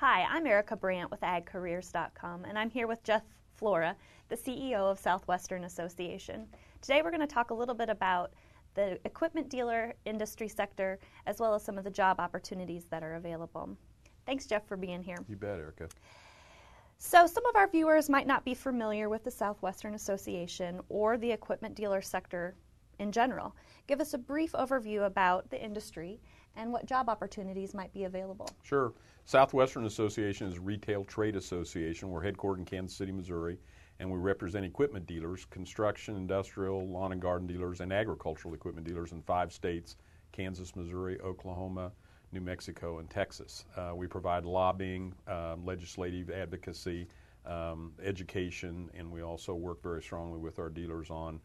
Hi, I'm Erica Brandt with AgCareers.com, and I'm here with Jeff Flora, the CEO of SouthWestern Association. Today we're going to talk a little bit about the equipment dealer industry sector, as well as some of the job opportunities that are available. Thanks, Jeff, for being here. You bet, Erica. So some of our viewers might not be familiar with the SouthWestern Association or the equipment dealer sector in general. Give us a brief overview about the industry and what job opportunities might be available. Sure. SouthWestern Association is a retail trade association. We're headquartered in Kansas City, Missouri, and we represent equipment dealers, construction, industrial, lawn and garden dealers, and agricultural equipment dealers in 5 states: Kansas, Missouri, Oklahoma, New Mexico, and Texas. We provide lobbying, legislative advocacy, education, and we also work very strongly with our dealers on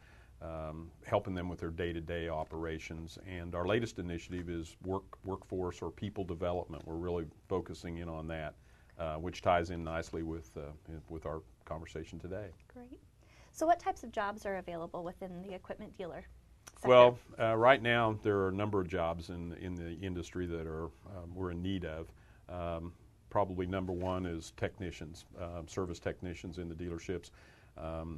helping them with their day-to-day operations. And our latest initiative is workforce or people development. We're really focusing in on that, which ties in nicely with our conversation today. Great. So what types of jobs are available within the equipment dealer sector? Well, right now there are a number of jobs in the industry that we're in need of. Probably number one is technicians, service technicians in the dealerships.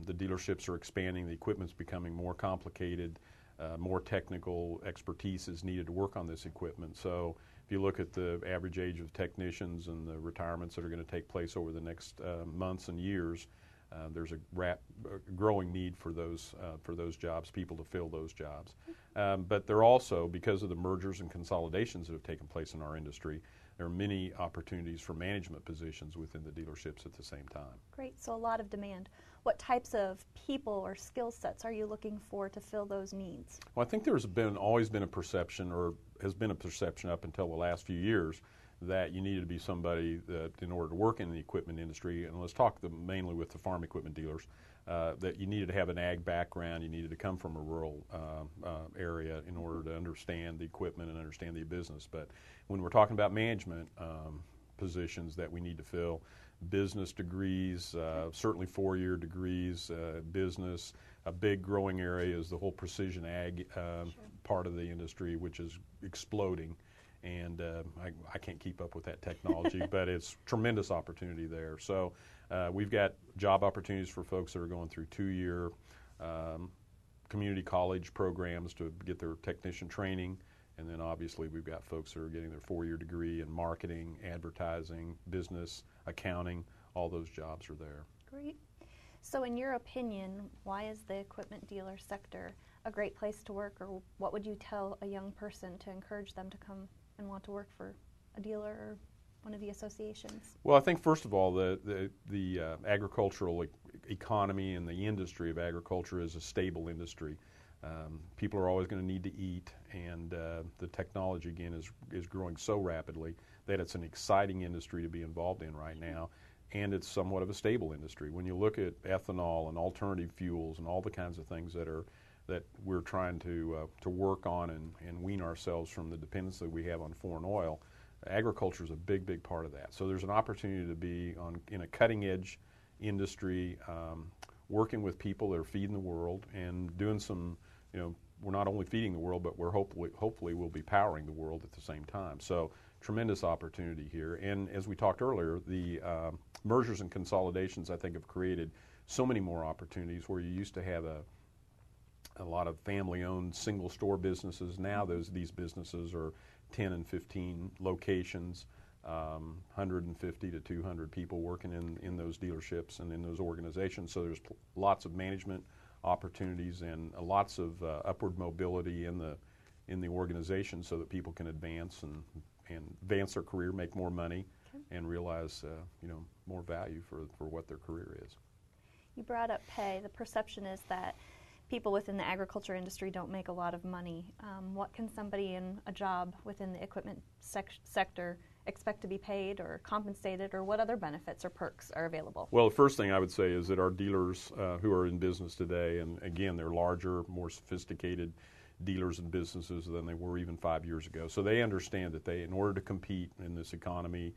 The dealerships are expanding, the equipment's becoming more complicated, more technical expertise is needed to work on this equipment. So if you look at the average age of technicians and the retirements that are going to take place over the next months and years, there's a growing need for those jobs, people to fill those jobs. But there are also, because of the mergers and consolidations that have taken place in our industry, there are many opportunities for management positions within the dealerships at the same time. Great, so a lot of demand. What types of people or skill sets are you looking for to fill those needs? Well, I think there's always been a perception, or has been a perception up until the last few years, that you needed to be somebody that, in order to work in the equipment industry, and let's talk mainly with the farm equipment dealers, that you needed to have an ag background, you needed to come from a rural area in order to understand the equipment and understand the business. But when we're talking about management positions that we need to fill, business degrees, certainly 4-year degrees, business. A big growing area is the whole precision ag part of the industry, which is exploding. And I can't keep up with that technology, but it's tremendous opportunity there. So we've got job opportunities for folks that are going through 2-year community college programs to get their technician training. And then obviously we've got folks that are getting their 4-year degree in marketing, advertising, business, accounting. All those jobs are there. Great. So in your opinion, why is the equipment dealer sector a great place to work, or what would you tell a young person to encourage them to come and want to work for a dealer or one of the associations? Well, I think first of all, the agricultural economy and the industry of agriculture is a stable industry. People are always going to need to eat, and the technology, again, is growing so rapidly that it's an exciting industry to be involved in right now, and it's somewhat of a stable industry. When you look at ethanol and alternative fuels and all the kinds of things that we're trying to work on and wean ourselves from the dependency we have on foreign oil, agriculture is a big part of that. So there's an opportunity to be in a cutting-edge industry, working with people that are feeding the world and doing some, we're not only feeding the world, but we're hopefully we'll be powering the world at the same time. So tremendous opportunity here. And as we talked earlier, the mergers and consolidations, I think, have created so many more opportunities where you used to have a lot of family-owned single-store businesses. Now these businesses are 10 and 15 locations, 150 to 200 people working in those dealerships and in those organizations. So there's lots of management opportunities and lots of upward mobility in the organization, so that people can advance and advance their career, make more money, and realize more value for what their career is. You brought up pay. The perception is that people within the agriculture industry don't make a lot of money. What can somebody in a job within the equipment sector expect to be paid or compensated, or what other benefits or perks are available? Well, the first thing I would say is that our dealers who are in business today, and again, they're larger, more sophisticated dealers and businesses than they were even 5 years ago. So they understand that in order to compete in this economy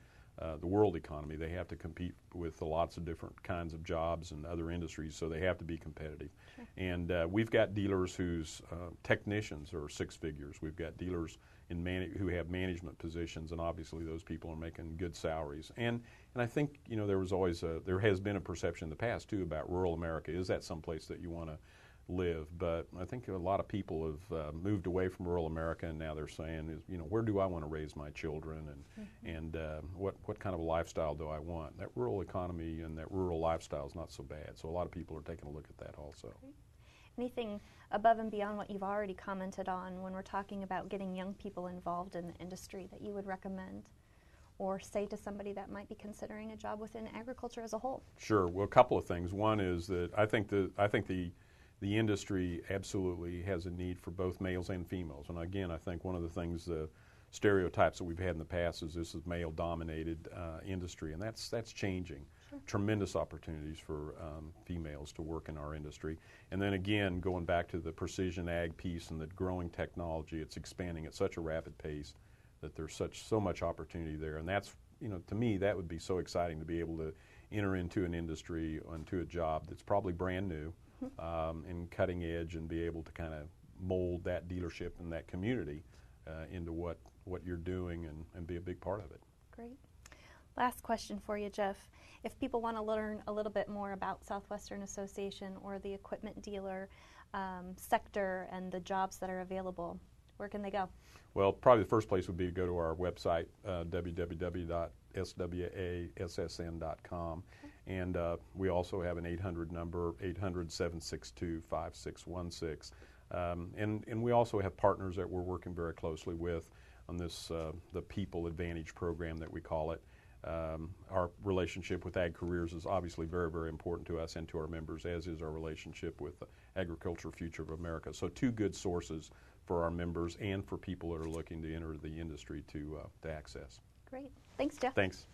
the world economy. They have to compete with lots of different kinds of jobs and other industries, so they have to be competitive. Sure. And we've got dealers whose technicians are six figures. We've got dealers who have management positions, and obviously those people are making good salaries. And I think, you know, there has been a perception in the past too about rural America. Is that someplace that you want to live? But I think a lot of people have moved away from rural America, and now they're saying, you know, where do I want to raise my children, and what kind of a lifestyle do I want? That rural economy and that rural lifestyle is not so bad. So a lot of people are taking a look at that also. Great. Anything above and beyond what you've already commented on when we're talking about getting young people involved in the industry that you would recommend or say to somebody that might be considering a job within agriculture as a whole? Sure. Well, a couple of things. One is that I think the industry absolutely has a need for both males and females. And again, I think one of the things, the stereotypes that we've had in the past is this is male-dominated industry, and that's changing. Sure. Tremendous opportunities for females to work in our industry. And then again, going back to the precision ag piece and the growing technology, it's expanding at such a rapid pace that there's so much opportunity there. And that's, you know, to me, that would be so exciting to be able to enter into an industry, into a job that's probably brand new, and cutting edge, and be able to kind of mold that dealership and that community into what you're doing and be a big part of it. Great. Last question for you, Jeff. If people want to learn a little bit more about Southwestern Association or the equipment dealer sector and the jobs that are available, where can they go? Well, probably the first place would be to go to our website, www.swassn.com. And we also have an 800 number, 800-762-5616. And we also have partners that we're working very closely with on this, the People Advantage program that we call it. Our relationship with AgCareers is obviously very, very important to us and to our members, as is our relationship with Agriculture Future of America. So two good sources for our members and for people that are looking to enter the industry to access. Great. Thanks, Jeff. Thanks.